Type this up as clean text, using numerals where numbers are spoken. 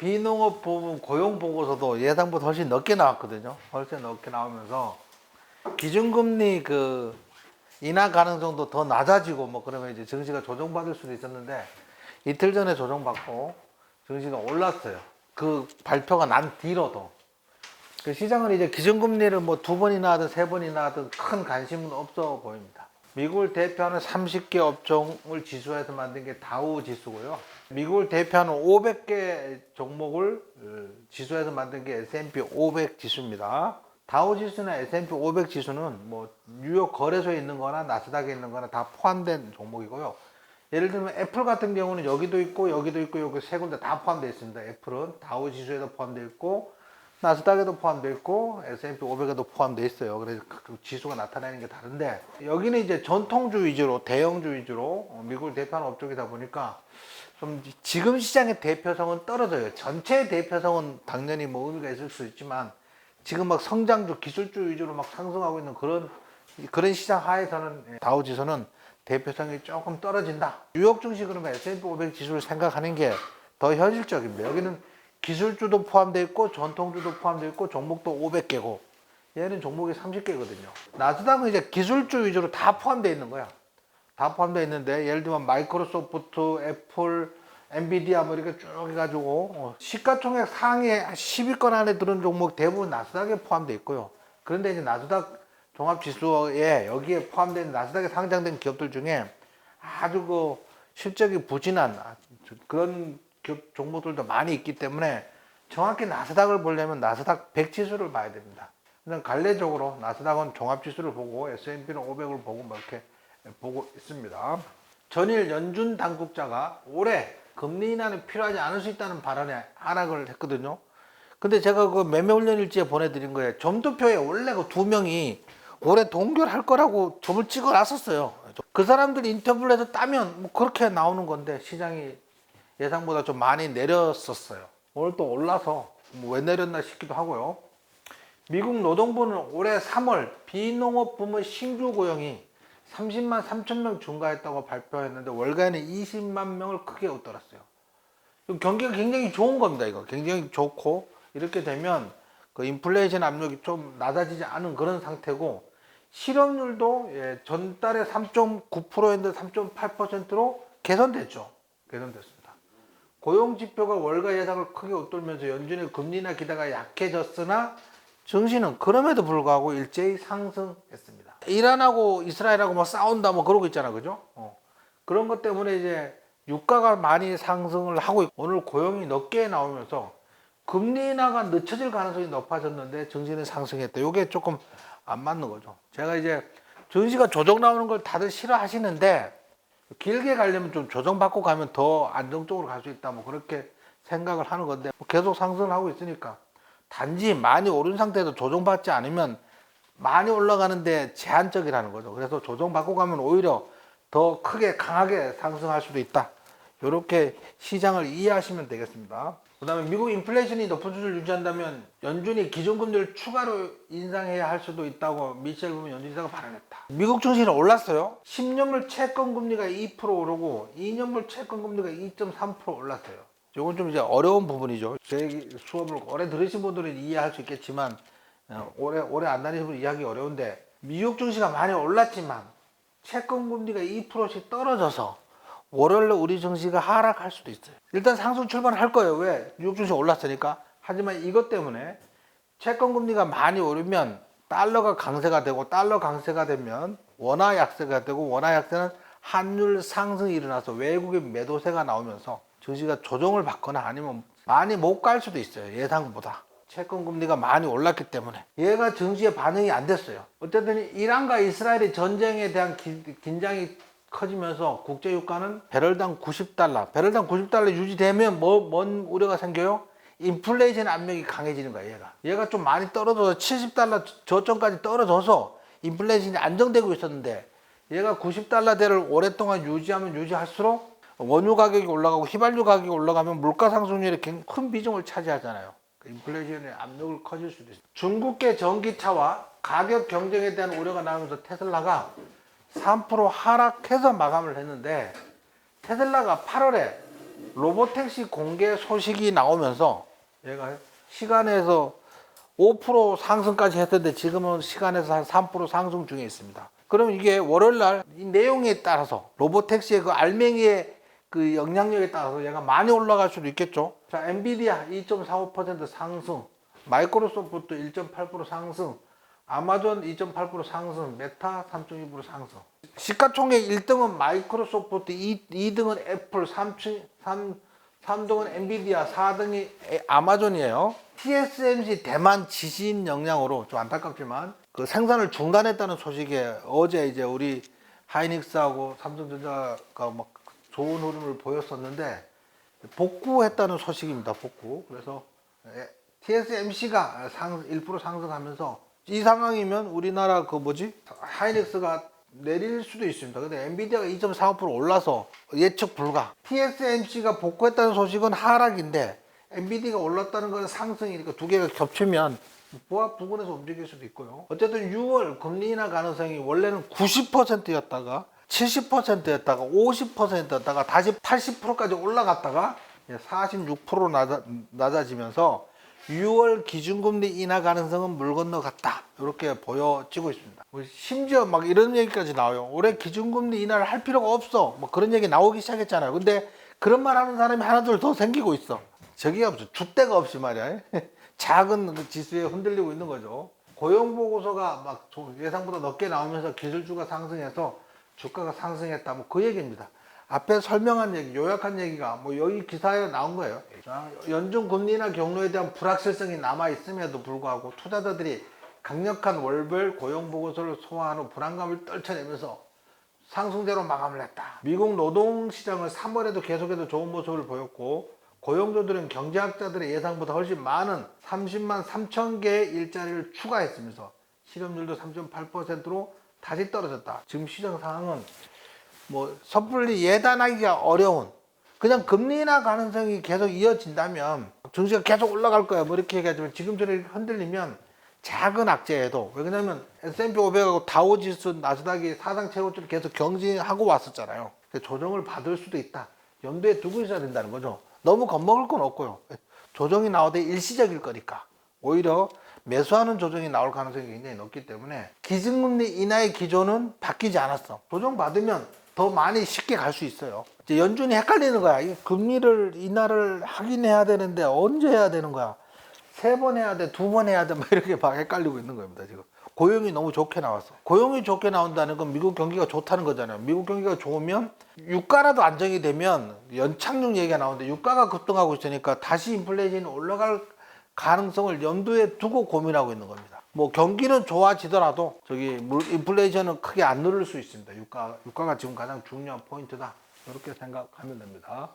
비농업 부분 고용 보고서도 예상보다 훨씬 늦게 나왔거든요. 훨씬 늦게 나오면서 기준금리 그 인하 가능성도 더 낮아지고 뭐 그러면 이제 증시가 조정받을 수도 있었는데 이틀 전에 조정받고 증시가 올랐어요. 그 발표가 난 뒤로도. 그 시장은 이제 기준금리를 뭐 2번이나 하든 3번이나 하든 큰 관심은 없어 보입니다. 미국을 대표하는 30개 업종을 지수해서 만든 게 다우 지수고요. 미국을 대표하는 500개 종목을 지수해서 만든 게 S&P 500 지수입니다. 다우 지수나 S&P 500 지수는 뭐 뉴욕 거래소에 있는 거나 나스닥에 있는 거나 다 포함된 종목이고요. 예를 들면 애플 같은 경우는 여기도 있고 여기도 있고 여기 세 군데 다 포함되어 있습니다. 애플은 다우 지수에도 포함되어 있고 나스닥에도 포함되어 있고 S&P 500에도 포함되어 있어요. 그래서 그 지수가 나타나는 게 다른데 여기는 이제 전통주 위주로 대형주 위주로 미국을 대표하는 업종이다 보니까 좀 지금 시장의 대표성은 떨어져요. 전체의 대표성은 당연히 뭐 의미가 있을 수 있지만 지금 막 성장주 기술주 위주로 막 상승하고 있는 그런 시장 하에서는 다우 지수는 대표성이 조금 떨어진다. 뉴욕 증시 그러면 S&P 500 지수를 생각하는 게 더 현실적입니다. 여기는 기술주도 포함되어 있고 전통주도 포함되어 있고 종목도 500개고 얘는 종목이 30개거든요. 나스닥은 이제 기술주 위주로 다 포함되어 있는 거야. 다 포함되어 있는데 예를 들면 마이크로소프트, 애플, 엔비디아 뭐 이렇게 쭉 해가지고 시가총액 상위 10위권 안에 드는 종목 대부분 나스닥에 포함되어 있고요. 그런데 이제 나스닥 종합지수에 여기에 포함된 나스닥에 상장된 기업들 중에 아주 그 실적이 부진한 그런 기업 종목들도 많이 있기 때문에 정확히 나스닥을 보려면 나스닥 100 지수를 봐야 됩니다. 그냥 갈래적으로 나스닥은 종합지수를 보고 S&P는 500을 보고 뭐 이렇게 보고 있습니다. 전일 연준 당국자가 올해 금리 인하는 필요하지 않을 수 있다는 발언에 하락을 했거든요. 근데 제가 그 매매훈련 일지에 보내드린 거예요. 점도표에 원래 그 2명이 올해 동결할 거라고 점을 찍어 놨었어요. 그 사람들 인터뷰를 해서 따면 뭐 그렇게 나오는 건데 시장이 예상보다 좀 많이 내렸었어요. 오늘 또 올라서 뭐 왜 내렸나 싶기도 하고요. 미국 노동부는 올해 3월 비농업 부문 신규 고용이 30만 3천 명 증가했다고 발표했는데 월가에는 20만 명을 크게 웃돌았어요. 경기가 굉장히 좋은 겁니다. 이거 굉장히 좋고 이렇게 되면 그 인플레이션 압력이 좀 낮아지지 않은 그런 상태고 실업률도 전달에 3.9%였는데 3.8%로 개선됐죠. 개선됐습니다. 고용지표가 월가 예상을 크게 웃돌면서 연준의 금리나 기대가 약해졌으나 증시는 그럼에도 불구하고 일제히 상승했습니다. 이란하고 이스라엘하고 뭐 싸운다 뭐 그러고 있잖아, 그죠? 그런 것 때문에 이제 유가가 많이 상승을 하고 있고 오늘 고용이 늦게 나오면서 금리 인하가 늦춰질 가능성이 높아졌는데 증시는 상승했다. 이게 조금 안 맞는 거죠. 제가 이제 증시가 조정 나오는 걸 다들 싫어하시는데 길게 가려면 좀 조정받고 가면 더 안정적으로 갈 수 있다. 뭐 그렇게 생각을 하는 건데 계속 상승을 하고 있으니까 단지 많이 오른 상태에서 조정받지 않으면 많이 올라가는데 제한적이라는 거죠. 그래서 조정받고 가면 오히려 더 크게 강하게 상승할 수도 있다. 이렇게 시장을 이해하시면 되겠습니다. 그 다음에 미국 인플레이션이 높은 수준을 유지한다면 연준이 기준금리를 추가로 인상해야 할 수도 있다고 미셸 부분 연준이사가 발언했다. 미국 증시는 올랐어요. 10년물 채권금리가 2% 오르고 2년물 채권금리가 2.3% 올랐어요. 이건 좀 이제 어려운 부분이죠. 제 수업을 오래 들으신 분들은 이해할 수 있겠지만 오래 안 다니신 분은 이해하기 어려운데 미국 증시가 많이 올랐지만 채권금리가 2%씩 떨어져서 월요일에 우리 증시가 하락할 수도 있어요. 일단 상승 출발할 거예요. 왜? 미국 증시 올랐으니까. 하지만 이것 때문에 채권금리가 많이 오르면 달러가 강세가 되고 달러 강세가 되면 원화 약세가 되고 원화 약세는 환율 상승이 일어나서 외국의 매도세가 나오면서 증시가 조정을 받거나 아니면 많이 못 갈 수도 있어요. 예상보다. 채권금리가 많이 올랐기 때문에 얘가 증시에 반응이 안 됐어요. 어쨌든 이란과 이스라엘의 전쟁에 대한 긴장이 커지면서 국제유가는 배럴당 90달러 배럴당 90달러 유지되면 뭔 우려가 생겨요? 인플레이션 압력이 강해지는 거야. 얘가 좀 많이 떨어져서 70달러 저점까지 떨어져서 인플레이션이 안정되고 있었는데 얘가 90달러대를 오랫동안 유지하면 유지할수록 원유 가격이 올라가고 휘발유 가격이 올라가면 물가 상승률이 굉장히 큰 비중을 차지하잖아요. 인플레이션의 압력을 커질 수도 있어요. 중국계 전기차와 가격 경쟁에 대한 우려가 나오면서 테슬라가 3% 하락해서 마감을 했는데 테슬라가 8월에 로보택시 공개 소식이 나오면서 얘가 시간에서 5% 상승까지 했는데 지금은 시간에서 한 3% 상승 중에 있습니다. 그럼 이게 월요일날 이 내용에 따라서 로보택시의 그 알맹이의 그 영향력에 따라서 얘가 많이 올라갈 수도 있겠죠. 자, 엔비디아 2.45% 상승, 마이크로소프트 1.8% 상승, 아마존 2.8% 상승, 메타 3.2% 상승. 시가총액 1등은 마이크로소프트, 2등은 애플, 3등은 엔비디아, 4등이 아마존이에요. TSMC 대만 지진 영향으로 좀 안타깝지만 그 생산을 중단했다는 소식에 어제 이제 우리 하이닉스하고 삼성전자가 막 좋은 흐름을 보였었는데 복구했다는 소식입니다. 복구. 그래서 TSMC가 1% 상승하면서 이 상황이면 우리나라 그 뭐지? 하이닉스가 내릴 수도 있습니다. 근데 엔비디아가 2.45% 올라서 예측 불가. TSMC가 복구했다는 소식은 하락인데 엔비디아가 올랐다는 건 상승이니까 두 개가 겹치면 부합 부근에서 움직일 수도 있고요. 어쨌든 6월 금리 인하 가능성이 원래는 90%였다가 70%였다가 50%였다가 다시 80%까지 올라갔다가 46% 낮아지면서 6월 기준금리 인하 가능성은 물 건너갔다. 이렇게 보여지고 있습니다. 심지어 막 이런 얘기까지 나와요. 올해 기준금리 인하를 할 필요가 없어. 뭐 그런 얘기 나오기 시작했잖아요. 근데 그런 말 하는 사람이 하나둘 더 생기고 있어. 저기가 없어. 줏대가 없이 말이야. 작은 그 지수에 흔들리고 있는 거죠. 고용보고서가 막 예상보다 높게 나오면서 기술주가 상승해서 주가가 상승했다. 뭐 그 얘기입니다. 앞에 설명한 얘기, 요약한 얘기가 뭐 여기 기사에 나온 거예요. 연준 금리나 경로에 대한 불확실성이 남아 있음에도 불구하고 투자자들이 강력한 월별 고용 보고서를 소화한 후 불안감을 떨쳐내면서 상승세로 마감을 했다. 미국 노동시장은 3월에도 계속해서 좋은 모습을 보였고 고용주들은 경제학자들의 예상보다 훨씬 많은 30만 3천 개의 일자리를 추가했으면서 실업률도 3.8%로 다시 떨어졌다. 지금 시장 상황은 뭐 섣불리 예단하기가 어려운 그냥 금리 인하 가능성이 계속 이어진다면 증시가 계속 올라갈 거야 뭐 이렇게 얘기하지만 지금처럼 흔들리면 작은 악재에도 왜냐면 S&P 500하고 다우지수 나스닥이 사상 최고치를 계속 경신하고 왔었잖아요. 조정을 받을 수도 있다. 염두에 두고 있어야 된다는 거죠. 너무 겁먹을 건 없고요. 조정이 나오되 일시적일 거니까 오히려 매수하는 조정이 나올 가능성이 굉장히 높기 때문에 기준금리 인하의 기조는 바뀌지 않았어. 조정 받으면 더 많이 쉽게 갈 수 있어요. 이제 연준이 헷갈리는 거야. 이 금리를 인하를 하긴 해야 되는데 언제 해야 되는 거야? 3번 해야 돼, 2번 해야 돼, 막 이렇게 막 헷갈리고 있는 겁니다, 지금. 고용이 너무 좋게 나왔어. 고용이 좋게 나온다는 건 미국 경기가 좋다는 거잖아요. 미국 경기가 좋으면 유가라도 안정이 되면 연착륙 얘기가 나오는데 유가가 급등하고 있으니까 다시 인플레이션이 올라갈 가능성을 염두에 두고 고민하고 있는 겁니다. 뭐 경기는 좋아지더라도 저기 인플레이션은 크게 안 누를 수 있습니다. 유가가 지금 가장 중요한 포인트다. 이렇게 생각하면 됩니다.